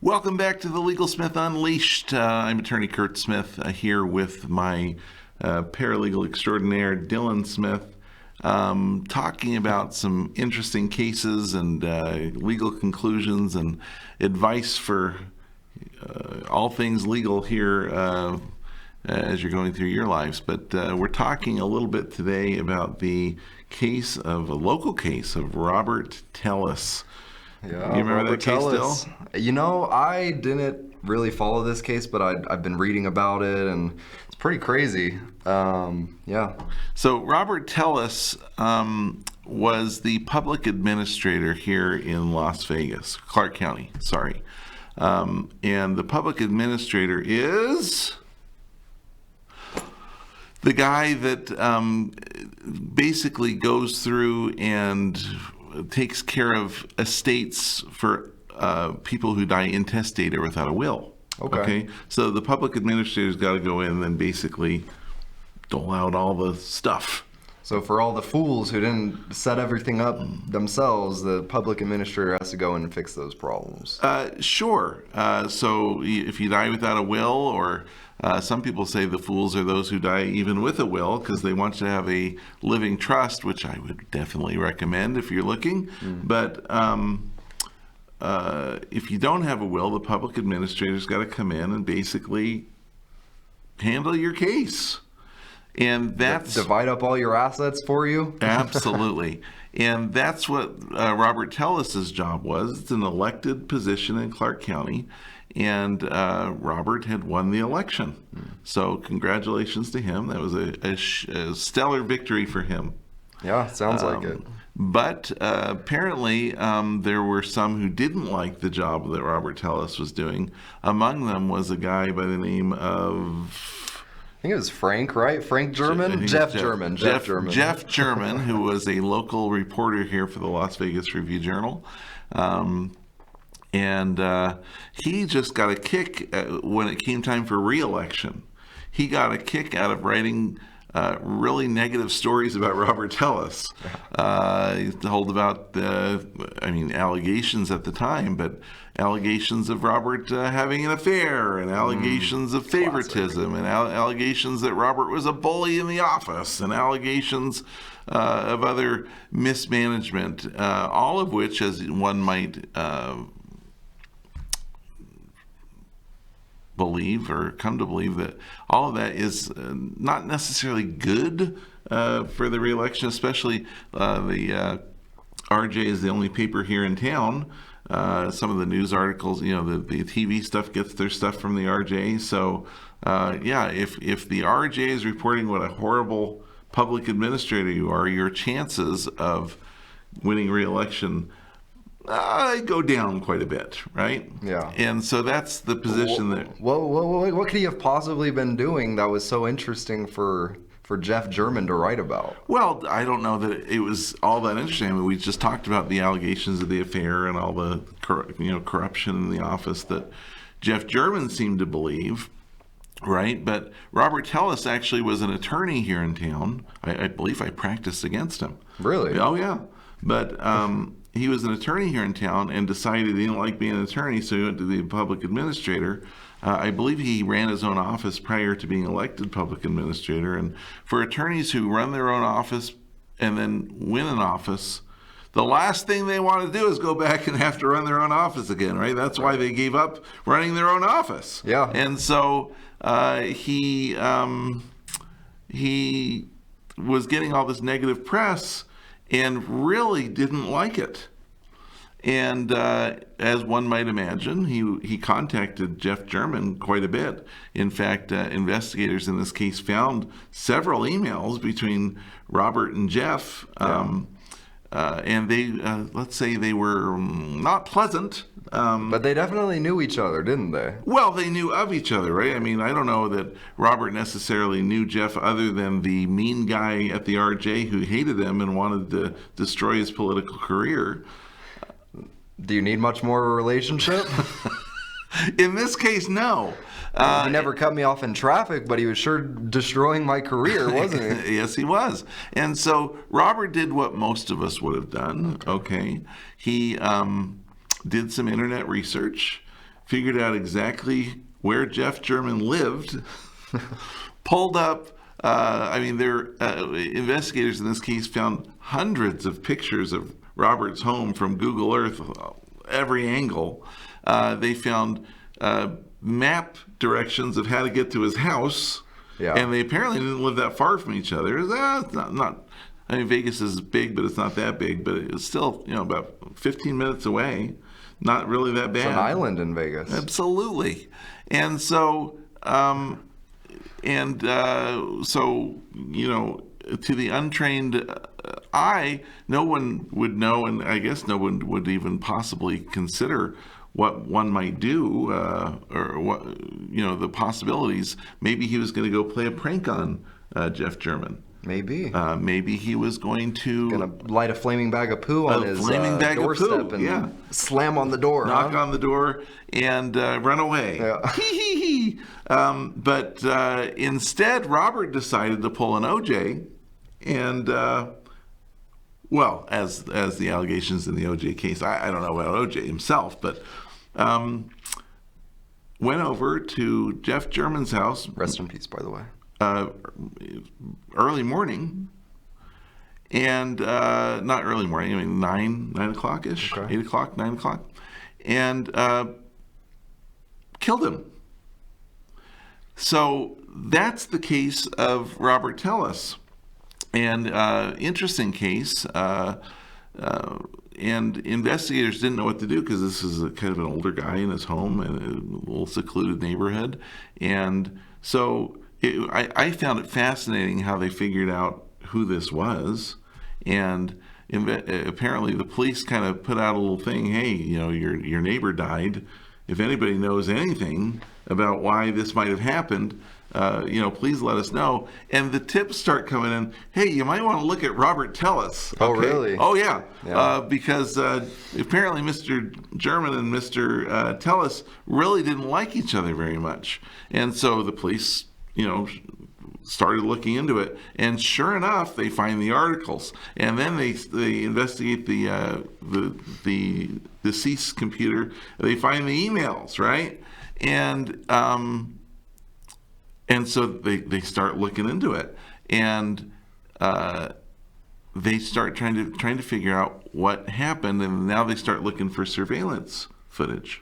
Welcome back to the Legal Smith Unleashed. I'm attorney Kurt Smith here with my paralegal extraordinaire, Dylan Smith, talking about some interesting cases and legal conclusions and advice for all things legal here as you're going through your lives. But we're talking a little bit today about the case of a local case of Robert Tellis. Yeah, you remember Robert that case, Tellis. Dill? You know, I didn't really follow this case, but I've been reading about it, and it's pretty crazy. Yeah. So Robert Tellis was the public administrator here in Las Vegas, Clark County, sorry. And the public administrator is the guy that basically goes through and takes care of estates for people who die intestate or without a will. Okay. So the public administrator's got to go in and basically dole out all the stuff. So for all the fools who didn't set everything up themselves, the public administrator has to go in and fix those problems. Sure. So if you die without a will, or some people say the fools are those who die even with a will, because they want you to have a living trust, which I would definitely recommend if you're looking. But if you don't have a will, the public administrator's got to come in and basically handle your case. And that's divide up all your assets for you? Absolutely. And that's what Robert Tellis's job was. It's an elected position in Clark County, and Robert had won the election. So congratulations to him. That was a stellar victory for him. Yeah, sounds like it. But apparently there were some who didn't like the job that Robert Tellis was doing. Among them was a guy by the name of... I think it was Frank, right? Frank German? Jeff German. Jeff German, who was a local reporter here for the Las Vegas Review-Journal. And he just got a kick when it came time for re-election. He got a kick out of writing really negative stories about Robert Tellis. He told about allegations at the time, but allegations of Robert having an affair, and allegations of favoritism, and allegations that Robert was a bully in the office, and allegations of other mismanagement, all of which, as one might believe or come to believe, that all of that is not necessarily good for the re-election, especially the RJ is the only paper here in town. Some of the news articles, the TV stuff gets their stuff from the RJ. So if the RJ is reporting what a horrible public administrator you are, your chances of winning re-election go down quite a bit, right? Yeah. And so that's the position that... What could he have possibly been doing that was so interesting for Jeff German to write about? Well, I don't know that it was all that interesting. I mean, we just talked about the allegations of the affair and all the corruption in the office that Jeff German seemed to believe, right? But Robert Tellis actually was an attorney here in town. I believe I practiced against him. Really? Oh, yeah. But he was an attorney here in town and decided he didn't like being an attorney, so he went to the public administrator. I believe he ran his own office prior to being elected public administrator. And for attorneys who run their own office and then win an office, the last thing they want to do is go back and have to run their own office again, right? That's why they gave up running their own office. Yeah. And so he was getting all this negative press and really didn't like it. And as one might imagine, he contacted Jeff German quite a bit. In fact, investigators in this case found several emails between Robert and Jeff, and they, let's say they were not pleasant. But they definitely knew each other, didn't they? Well, they knew of each other, right? I mean, I don't know that Robert necessarily knew Jeff other than the mean guy at the RJ who hated him and wanted to destroy his political career. Do you need much more of a relationship? In this case, no. He never cut me off in traffic, but he was sure destroying my career, wasn't he? Yes, he was. And so Robert did what most of us would have done, okay? He did some internet research, figured out exactly where Jeff German lived, pulled up. Investigators in this case found hundreds of pictures of Robert's home from Google Earth, every angle. They found map directions of how to get to his house, and they apparently didn't live that far from each other. It's not. I mean, Vegas is big, but it's not that big. But it's still, about 15 minutes away. Not really that bad. It's an island in Vegas. Absolutely, and so. To the untrained eye, no one would know, and I guess no one would even possibly consider what one might do, or what, the possibilities. Maybe he was going to go play a prank on Jeff German. Maybe. Maybe he was going to light a flaming bag of poo on his doorstep and slam on the door. Knock on the door and run away. Yeah. But instead, Robert decided to pull an OJ, and as the allegations in the OJ case, I don't know about OJ himself, but went over to Jeff German's house. Rest in peace, by the way. Early morning, and not early morning, I mean 9 o'clock-ish, 8 o'clock, 9 o'clock, and killed him. So that's the case of Robert Tellis, and interesting case, and investigators didn't know what to do because this is a kind of an older guy in his home in a little secluded neighborhood, and so I found it fascinating how they figured out who this was, and apparently the police kind of put out a little thing, hey, your neighbor died. If anybody knows anything about why this might have happened, please let us know. And the tips start coming in, hey, you might want to look at Robert Tellis. Okay? Oh, really? Oh, yeah. Because apparently Mr. German and Mr. Tellis really didn't like each other very much. And so the police started looking into it, and sure enough, they find the articles, and then they investigate the deceased computer. They find the emails, right? And so they start looking into it, and they start trying to figure out what happened, and now they start looking for surveillance footage.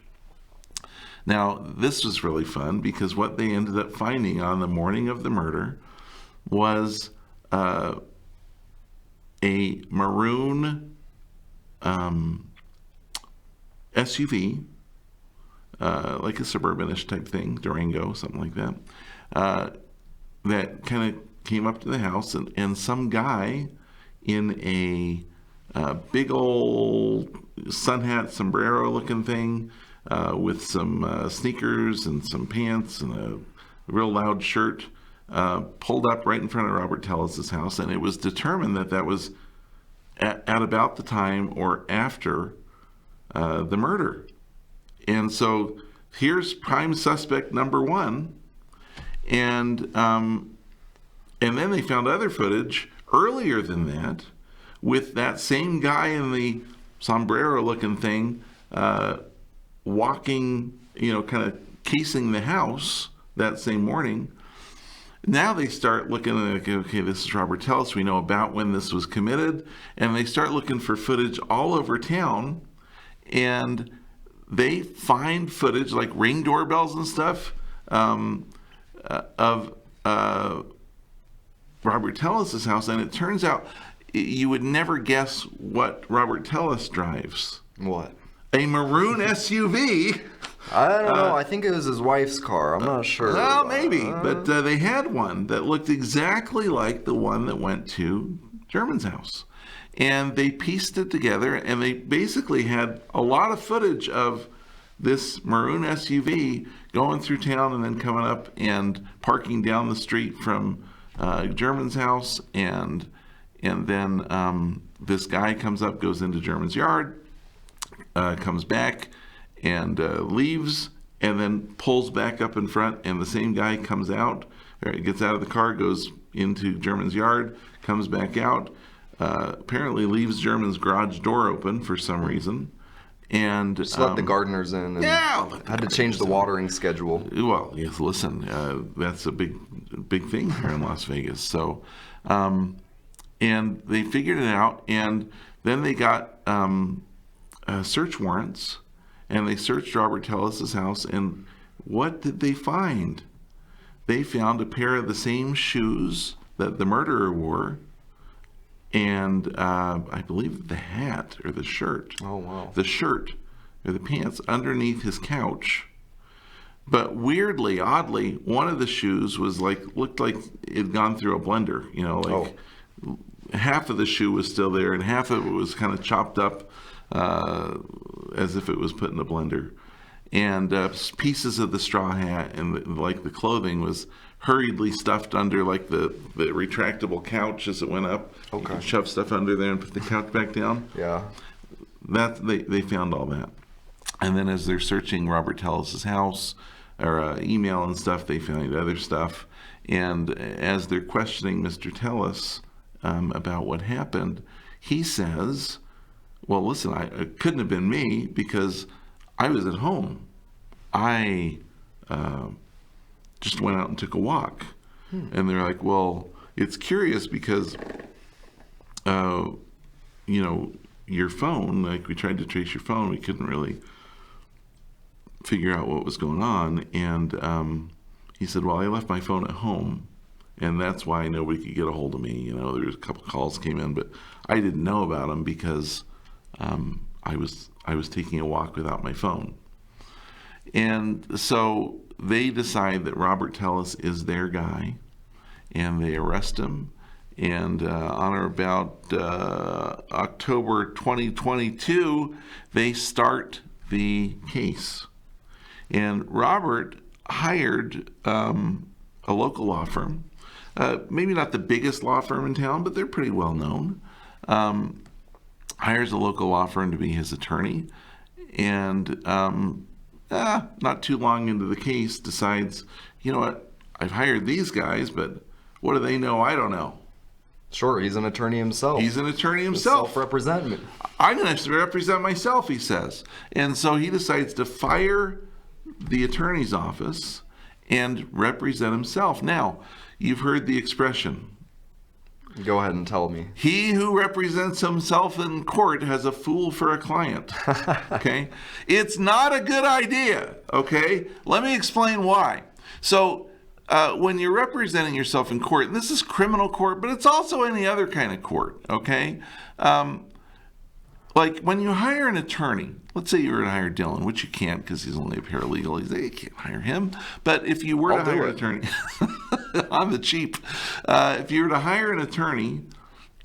Now, this was really fun because what they ended up finding on the morning of the murder was a maroon SUV, like a suburbanish type thing, Durango, something like that, that kind of came up to the house, and some guy in a big old sun hat, sombrero looking thing, with some sneakers and some pants and a real loud shirt, pulled up right in front of Robert Tellis' house, and it was determined that was at about the time or after the murder. And so here's prime suspect number one, and then they found other footage earlier than that with that same guy in the sombrero-looking thing, walking, kind of casing the house that same morning. Now they start looking at, okay, this is Robert Tellis. We know about when this was committed. And they start looking for footage all over town. And they find footage like Ring doorbells and stuff of Robert Tellis' house. And it turns out you would never guess what Robert Tellis drives. What? A maroon SUV. I don't know. I think it was his wife's car. I'm not sure. Well, maybe. But they had one that looked exactly like the one that went to German's house. And they pieced it together, and they basically had a lot of footage of this maroon SUV going through town and then coming up and parking down the street from German's house. And then this guy comes up, goes into German's yard, comes back and leaves, and then pulls back up in front, and the same guy comes out, or gets out of the car, goes into German's yard, comes back out, apparently leaves German's garage door open for some reason, And Just let the gardeners in. And had to change the watering schedule. Well, yes. Listen, that's a big thing here in Las Vegas. So, and they figured it out, and then they got search warrants, and they searched Robert Tellis's house, and what did they find? They found a pair of the same shoes that the murderer wore, and I believe the hat or the shirt. Oh, wow. The shirt or the pants underneath his couch. But weirdly, oddly, one of the shoes was looked like it had gone through a blender. Half of the shoe was still there, and half of it was kind of chopped up as if it was put in a blender. And pieces of the straw hat and the clothing was hurriedly stuffed under the retractable couch as it went up. Okay. You could shove stuff under there and put the couch back down. Yeah. That they found all that. And then as they're searching Robert Tellis's house or email and stuff, they found other stuff. And as they're questioning Mr. Tellis about what happened, he says, well, listen, it couldn't have been me because I was at home. I just went out and took a walk. And they're like, well, it's curious because, your phone, we tried to trace your phone. We couldn't really figure out what was going on. And he said, well, I left my phone at home, and that's why nobody could get a hold of me. There was a couple calls came in, but I didn't know about them because I was taking a walk without my phone. And so they decide that Robert Tellis is their guy, and they arrest him. And on or about October 2022, they start the case. And Robert hired a local law firm, maybe not the biggest law firm in town, but they're pretty well known. Hires a local law firm to be his attorney, and not too long into the case decides, you know what, I've hired these guys, but what do they know I don't know? Sure, he's an attorney himself. He's an attorney himself. Self-representment. I'm going to represent myself, he says. And so he decides to fire the attorney's office and represent himself. Now, you've heard the expression. Go ahead and tell me. He who represents himself in court has a fool for a client. Okay? It's not a good idea. Okay? Let me explain why. So, when you're representing yourself in court, and this is criminal court, but it's also any other kind of court, okay? Like when you hire an attorney, let's say you were to hire Dylan, which you can't because he's only a paralegal. You can't hire him. But if you were to hire an attorney, on the cheap, if you were to hire an attorney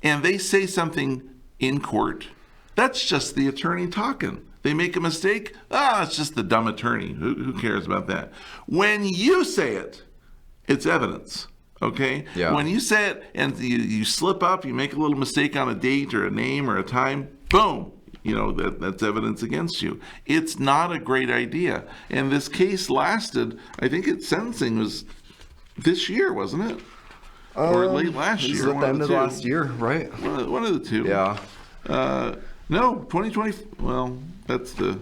and they say something in court, that's just the attorney talking. They make a mistake, it's just the dumb attorney. Who cares about that? When you say it, it's evidence, okay? Yeah. When you say it and you slip up, you make a little mistake on a date or a name or a time, boom, that's evidence against you. It's not a great idea. And this case lasted, I think its sentencing was this year, wasn't it? Or late last year. It was at the end of last year, right? One of the two. Yeah. No, 2020, well, that's the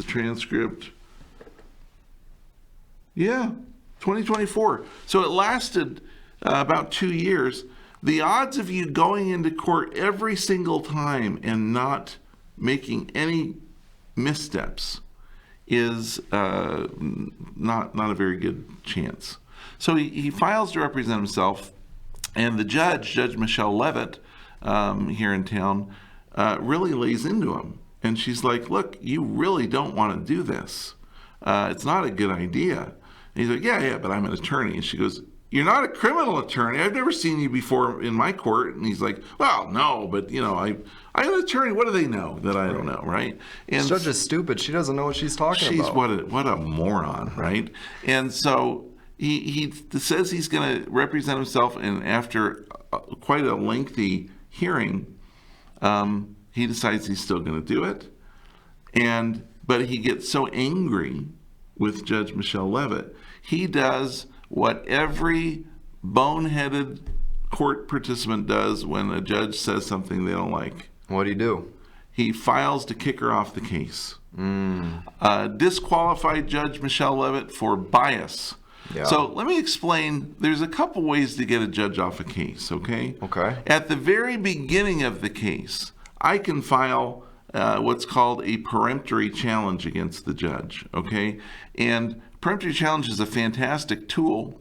transcript. Yeah, 2024. So it lasted about 2 years. The odds of you going into court every single time and not making any missteps is not a very good chance. So he files to represent himself, and the Judge Michelle Levitt, here in town, really lays into him. And she's like, look, you really don't want to do this. It's not a good idea. And he's like, yeah, but I'm an attorney. And she goes, you're not a criminal attorney. I've never seen you before in my court. And he's like, well, no, but I'm an attorney. What do they know that I don't know, right? And the judge is stupid. She doesn't know what she's talking about. What a moron, right? And so he says he's going to represent himself, and after quite a lengthy hearing, he decides he's still going to do it. But he gets so angry with Judge Michelle Levitt, he does what every boneheaded court participant does when a judge says something they don't like. What do you do? he files to kick her off the case. Disqualified Judge Michelle Levitt for bias. Yeah. So let me explain. There's a couple ways to get a judge off a case, okay? Okay. At the very beginning of the case, I can file what's called a peremptory challenge against the judge, okay? And peremptory challenge is a fantastic tool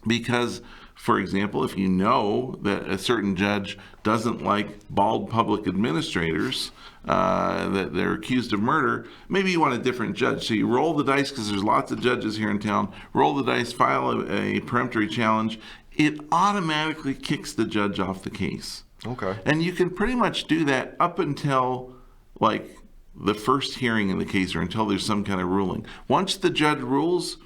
because, for example, if you know that a certain judge doesn't like bald public administrators, that they're accused of murder, maybe you want a different judge. So you roll the dice, because there's lots of judges here in town, roll the dice, file a peremptory challenge. It automatically kicks the judge off the case. Okay. And you can pretty much do that up until, like, the first hearing in the case, or until there's some kind of ruling. Once the judge rules,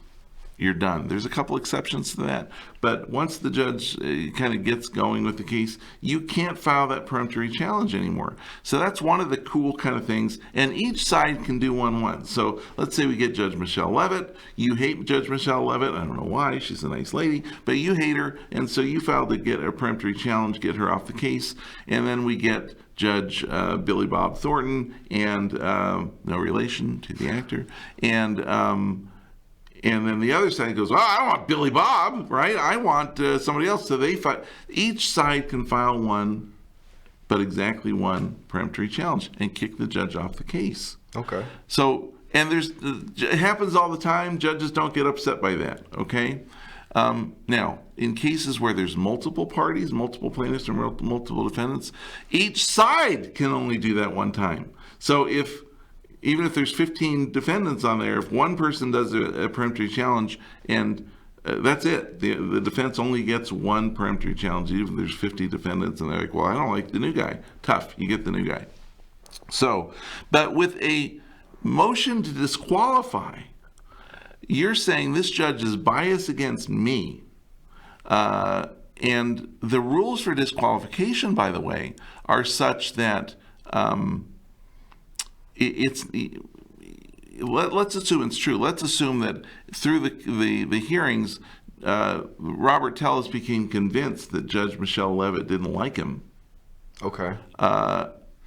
you're done. There's a couple exceptions to that, but once the judge kind of gets going with the case, you can't file that peremptory challenge anymore. So that's one of the cool kind of things, and each side can do one once. So let's say we get Judge Michelle Levitt. You hate Judge Michelle Levitt. I don't know why. She's a nice lady, but you hate her, and so you filed to get a peremptory challenge, get her off the case, and then we get Judge Billy Bob Thornton, and no relation to the actor, and then the other side goes, oh, I don't want Billy Bob, right? I want somebody else. So they file. Each side can file one, but exactly one peremptory challenge, and kick the judge off the case. Okay. So, and it happens all the time. Judges don't get upset by that, okay? Now, in cases where there's multiple parties, multiple plaintiffs, or multiple defendants, each side can only do that one time. So even if there's 15 defendants on there, if one person does a peremptory challenge, and that's it, the defense only gets one peremptory challenge, even if there's 50 defendants, and they're like, well, I don't like the new guy. Tough, you get the new guy. So, but with a motion to disqualify, you're saying this judge is biased against me. And the rules for disqualification, by the way, are such that let's assume it's true. Let's assume that through the hearings, Robert Tellis became convinced that Judge Michelle Levitt didn't like him. Okay.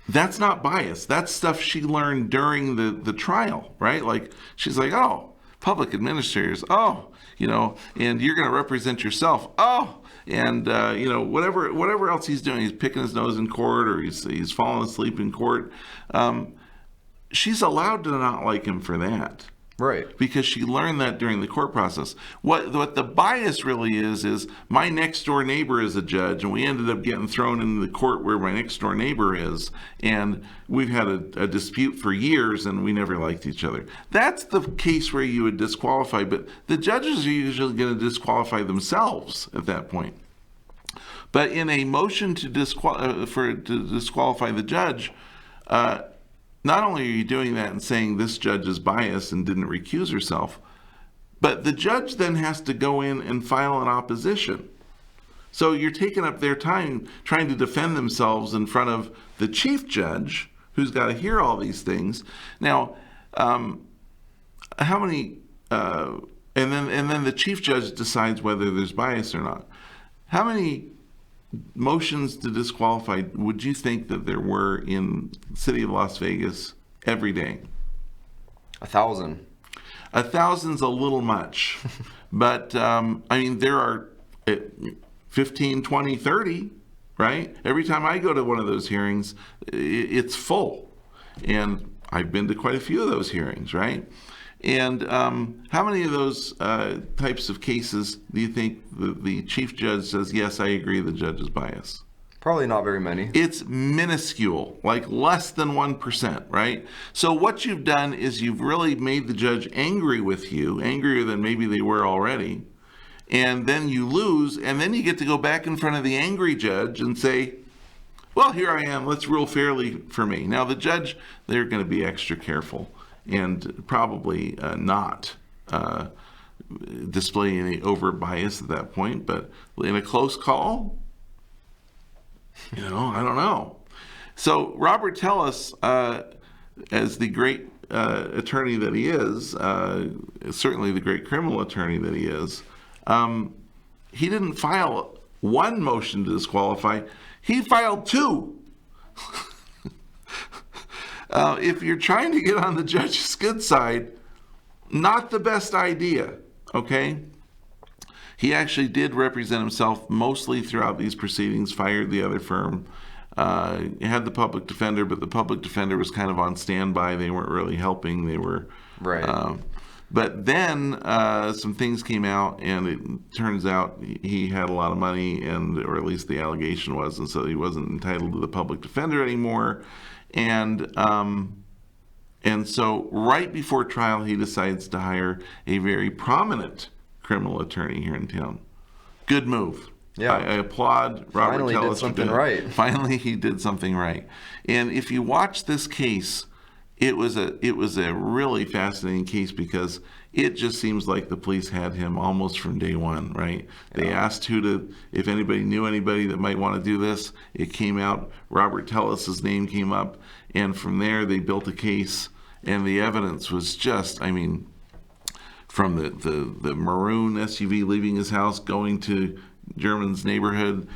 That's not bias. That's stuff she learned during the trial, right? Like, she's like, oh, public administrators, oh, and you're going to represent yourself, oh, and whatever else he's doing, he's picking his nose in court, or he's falling asleep in court. She's allowed to not like him for that. Right. Because she learned that during the court process. What the bias really is my next door neighbor is a judge, and we ended up getting thrown into the court where my next door neighbor is, and we've had a dispute for years, and we never liked each other. That's the case where you would disqualify, but the judges are usually going to disqualify themselves at that point. But in a motion to disqualify the judge, not only are you doing that and saying this judge is biased and didn't recuse herself, but the judge then has to go in and file an opposition. So you're taking up their time trying to defend themselves in front of the chief judge, who's got to hear all these things. Now, how many? And then the chief judge decides whether there's bias or not. How many motions to disqualify would you think that there were in the city of Las Vegas every day? 1,000. 1,000's a little much, but there are 15, 20, 30, right? Every time I go to one of those hearings, it's full, and I've been to quite a few of those hearings, right? And how many of those types of cases do you think the chief judge says, yes, I agree, the judge is biased? Probably not very many. It's minuscule, like less than 1%, right? So what you've done is you've really made the judge angry with you, angrier than maybe they were already, and then you lose, and then you get to go back in front of the angry judge and say, well, here I am, let's rule fairly for me. Now the judge, they're going to be extra careful and probably not display any overt bias at that point, but in a close call, I don't know. So Robert Tellis, as the great attorney that he is, certainly the great criminal attorney that he is, he didn't file one motion to disqualify. He filed two. if you're trying to get on the judge's good side, not the best idea, okay? He actually did represent himself mostly throughout these proceedings, fired the other firm, had the public defender, but the public defender was kind of on standby. They weren't really helping. They were... Right. But then some things came out, and it turns out he had a lot of money, or at least the allegation was, and so he wasn't entitled to the public defender anymore. And so right before trial, he decides to hire a very prominent criminal attorney here in town. Good move. Yeah. I applaud Robert Finally Tellis. did something right. Finally, he did something right. And if you watch this case, it was a really fascinating case because it just seems like the police had him almost from day one, right? Yeah. They asked if anybody knew anybody that might want to do this. It came out, Robert Tellis's name came up, and from there they built a case, and the evidence was just, I mean, from the Maroon SUV leaving his house, going to German's neighborhood,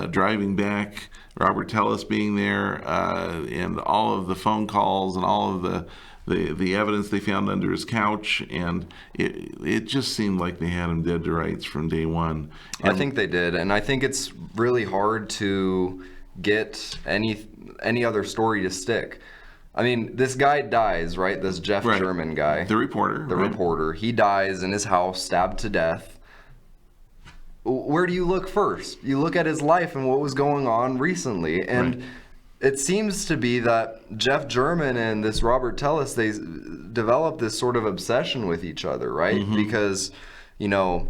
driving back, Robert Tellis being there, and all of the phone calls and all of the evidence they found under his couch, and it just seemed like they had him dead to rights from day one. And I think they did, and I think it's really hard to get any other story to stick. I mean, this guy dies, right? This Jeff German guy. The reporter. The reporter. He dies in his house, stabbed to death. Where do you look first? You look at his life and what was going on recently. And it seems to be that Jeff German and this Robert Tellis, they developed this sort of obsession with each other, right? Mm-hmm. Because, you know,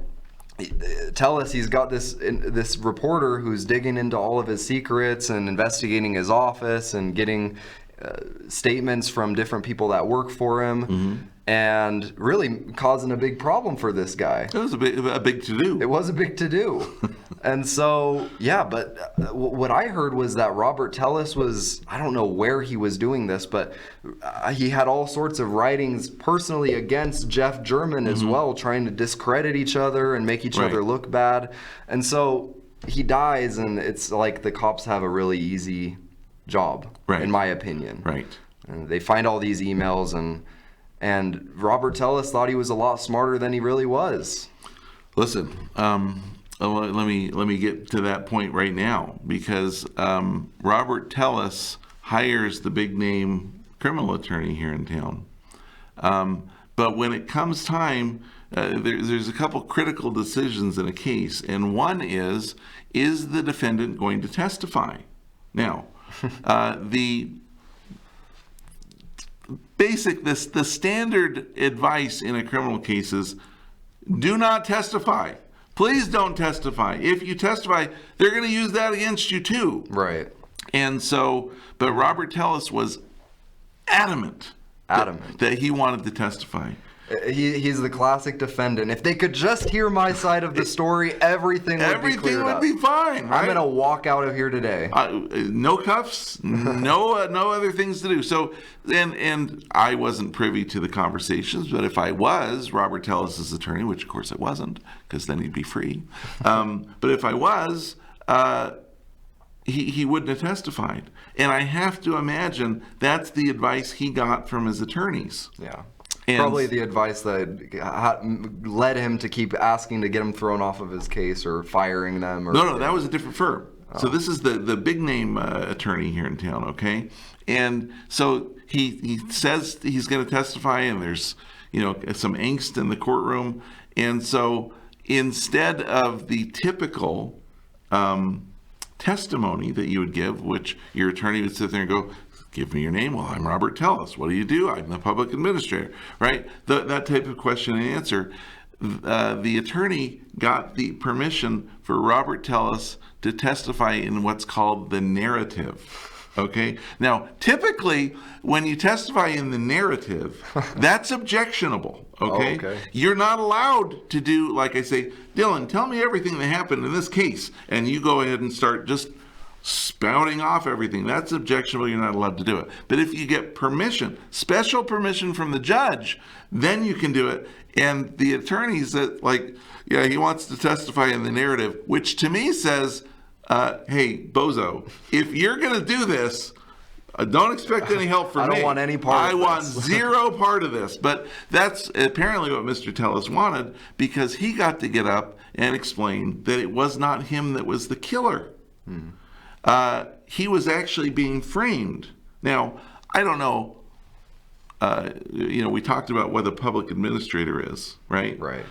Tellis, he's got this reporter who's digging into all of his secrets and investigating his office and getting statements from different people that work for him, mm-hmm. and really causing a big problem for this guy. It was a big to-do. It was a big to-do. And so, yeah, but what I heard was that Robert Tellis was, I don't know where he was doing this, but he had all sorts of writings personally against Jeff German as mm-hmm. well, trying to discredit each other and make each other look bad. And so he dies, and it's like the cops have a really easy job, in my opinion. Right. And they find all these emails, and Robert Tellis thought he was a lot smarter than he really was. Listen, let me get to that point right now, because Robert Tellis hires the big name criminal attorney here in town. But when it comes time, there's a couple critical decisions in a case, and one is the defendant going to testify? Now, the standard advice in a criminal case is do not testify. Please don't testify. If you testify, they're going to use that against you too. Right. And so, but Robert Tellis was adamant that he wanted to testify. He's the classic defendant. If they could just hear my side of the story, everything would be cleared up. Everything would be fine, right? I'm going to walk out of here today. No cuffs, no other things to do. So, and I wasn't privy to the conversations, but if I was Robert Tellis' attorney, which of course I wasn't, because then he'd be free. But if I was, he wouldn't have testified. And I have to imagine that's the advice he got from his attorneys. Yeah. And probably the advice that led him to keep asking to get him thrown off of his case or firing them. No, that was a different firm. Oh. So this is the big name attorney here in town, okay? And so he says he's going to testify, and there's some angst in the courtroom. And so instead of the typical testimony that you would give, which your attorney would sit there and go, give me your name. Well, I'm Robert Tellis. What do you do? I'm the public administrator, right? That type of question and answer. The attorney got the permission for Robert Tellis to testify in what's called the narrative. Okay? Now, typically, when you testify in the narrative, that's objectionable. Okay? Oh, okay. You're not allowed to do, like I say, Dylan, tell me everything that happened in this case. And you go ahead and start just spouting off everything. That's objectionable. You're not allowed to do it. But if you get permission, special permission from the judge, then you can do it. And the attorneys that he wants to testify in the narrative, which to me says, hey, bozo, if you're going to do this, Don't expect any help from me. I don't want any part of this. I want zero part of this. But that's apparently what Mr. Tellis wanted, because he got to get up and explain that it was not him that was the killer. He was actually being framed. Now, I don't know. We talked about what a public administrator is, right? Right.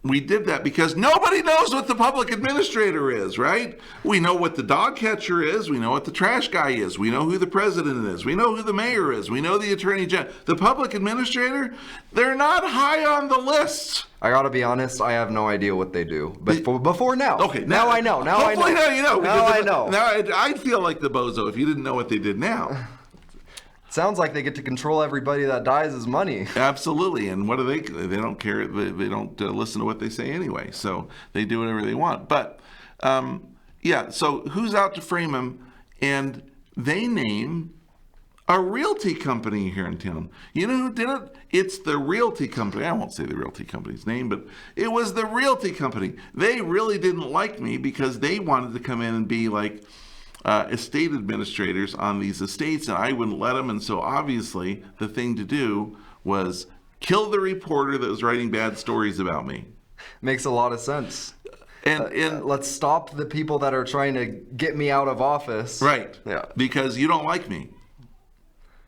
We did that because nobody knows what the public administrator is, right? We know what the dog catcher is. We know what the trash guy is. We know who the president is. We know who the mayor is. We know the attorney general. The public administrator, they're not high on the list. I gotta be honest, I have no idea what they do. But before now. Okay, now I know. Now I know. Hopefully now you know. Now I know. Now I'd feel like the bozo if you didn't know what they did now. Sounds like they get to control everybody that dies as money. Absolutely. And what do they don't care. They don't listen to what they say anyway. So they do whatever they want. But so who's out to frame him? And they name a realty company here in town. You know who did it? It's the realty company. I won't say the realty company's name, but it was the realty company. They really didn't like me because they wanted to come in and be like estate administrators on these estates, and I wouldn't let them. And so obviously the thing to do was kill the reporter that was writing bad stories about me. Makes a lot of sense. And let's stop the people that are trying to get me out of office. Right. Yeah. Because you don't like me.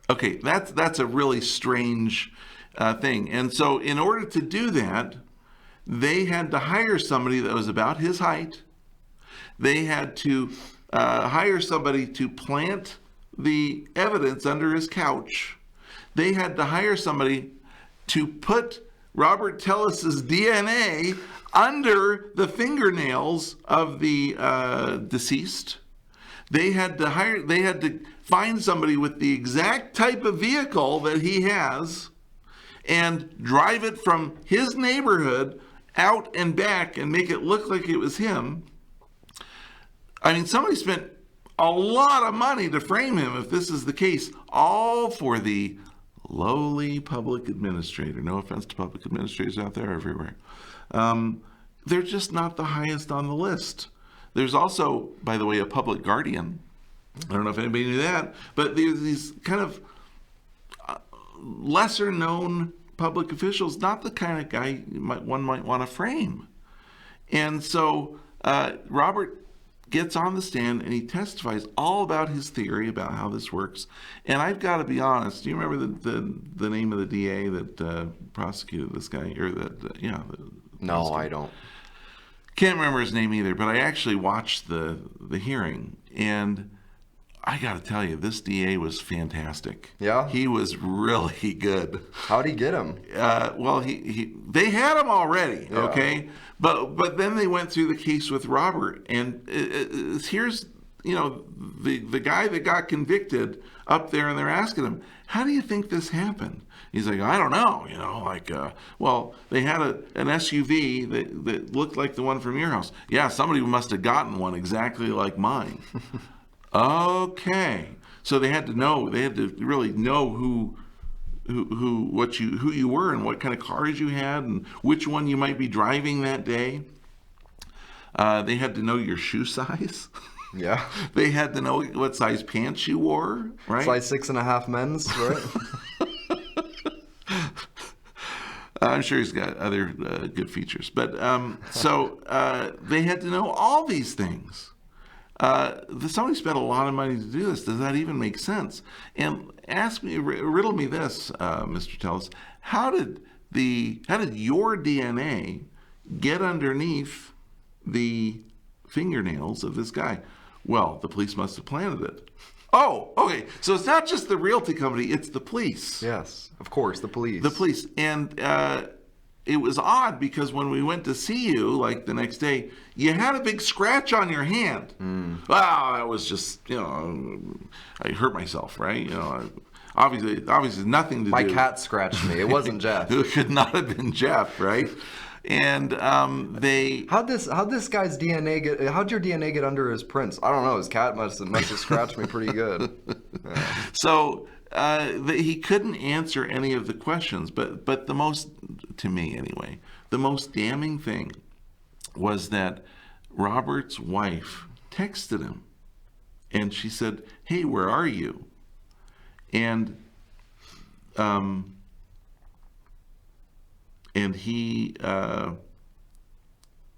Okay, that's a really strange thing. And so in order to do that, they had to hire somebody that was about his height. They had to hire somebody to plant the evidence under his couch. They had to hire somebody to put Robert Tellis's DNA under the fingernails of the deceased. They had to find somebody with the exact type of vehicle that he has and drive it from his neighborhood out and back and make it look like it was him. I mean, somebody spent a lot of money to frame him, if this is the case, all for the lowly public administrator. No offense to public administrators out there everywhere. They're just not the highest on the list. There's also, by the way, a public guardian. I don't know if anybody knew that, but there's these kind of lesser known public officials, not the kind of guy one might want to frame. And so Robert gets on the stand and he testifies all about his theory about how this works. And I've got to be honest. Do you remember the name of the DA that prosecuted this guy? Or No, I don't. Can't remember his name either. But I actually watched the hearing, and I got to tell you, this DA was fantastic. Yeah? He was really good. How'd he get him? Well, they had him already, Yeah. okay? But then they went through the case with Robert, and here's, the guy that got convicted up there, and they're asking him, how do you think this happened? He's like, I don't know, well, they had an SUV that looked like the one from your house. Yeah, somebody must have gotten one exactly like mine. Okay. So they had to really know who you were and what kind of cars you had and which one you might be driving that day. They had to know your shoe size. Yeah. They had to know what size pants you wore, right? Size 6.5 men's, right? I'm sure he's got other good features. But so they had to know all these things. Somebody spent a lot of money to do this. Does that even make sense? And riddle me this, Mr. Tellis. How did your DNA get underneath the fingernails of this guy? Well, the police must have planted it. Oh, okay. So it's not just the realty company; it's the police. Yes, of course, the police. The police, and it was odd because when we went to see you, like the next day, you had a big scratch on your hand. Wow, that was just, I hurt myself, right? Obviously nothing to do. My cat scratched me. It wasn't Jeff. It could not have been Jeff, right? And How'd this guy's DNA get? How'd your DNA get under his prints? I don't know. His cat must have scratched me pretty good. Yeah. So he couldn't answer any of the questions, but the most, to me anyway, the most damning thing was that Robert's wife texted him And she said, "Hey, where are you?" And he,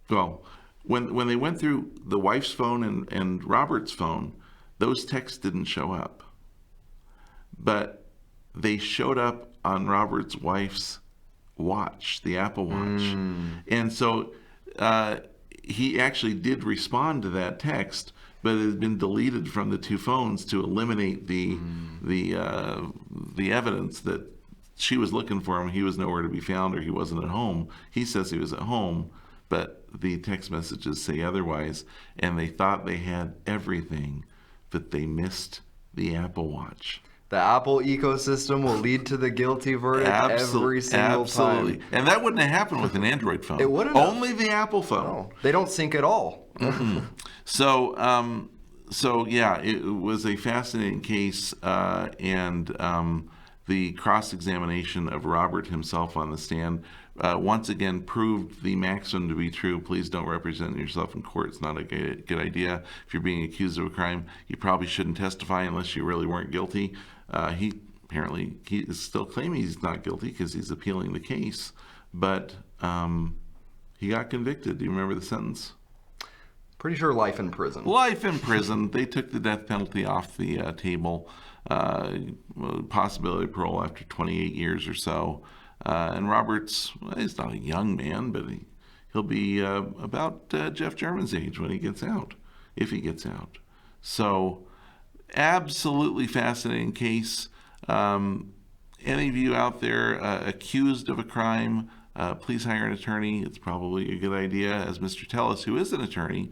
well, when they went through the wife's phone and Robert's phone, those texts didn't show up. But they showed up on Robert's wife's watch, the Apple Watch. And so he actually did respond to that text, but it had been deleted from the two phones to eliminate the evidence that she was looking for him. He was nowhere to be found, or he wasn't at home. He says he was at home, but the text messages say otherwise. And they thought they had everything, but they missed the Apple Watch. The Apple ecosystem will lead to the guilty verdict every single time. And that wouldn't have happened with an Android phone. It wouldn't. Only the Apple phone. No, they don't sync at all. So yeah, it was a fascinating case, and the cross-examination of Robert himself on the stand once again proved the maxim to be true. Please don't represent yourself in court. It's not a good idea. If you're being accused of a crime, you probably shouldn't testify unless you really weren't guilty. He is still claiming he's not guilty because he's appealing the case, but he got convicted. Do you remember the sentence? Pretty sure life in prison. Life in prison. They took the death penalty off the table. Possibility of parole after 28 years or so. And Roberts, well, he's not a young man, but he'll be about Jeff German's age when he gets out, if he gets out. So, absolutely fascinating case. Any of you out there accused of a crime, please hire an attorney. It's probably a good idea. As Mr. Tellis, who is an attorney,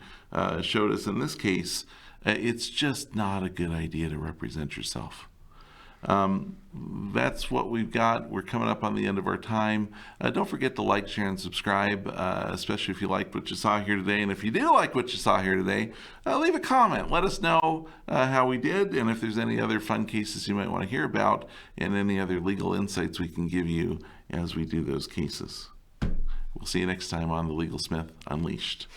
showed us in this case, it's just not a good idea to represent yourself. That's what we've got. We're coming up on the end of our time. Don't forget to like, share, and subscribe, especially if you liked what you saw here today. And if you do like what you saw here today, leave a comment. Let us know how we did, and if there's any other fun cases you might want to hear about, and any other legal insights we can give you as we do those cases. We'll see you next time on The Legal Smith Unleashed.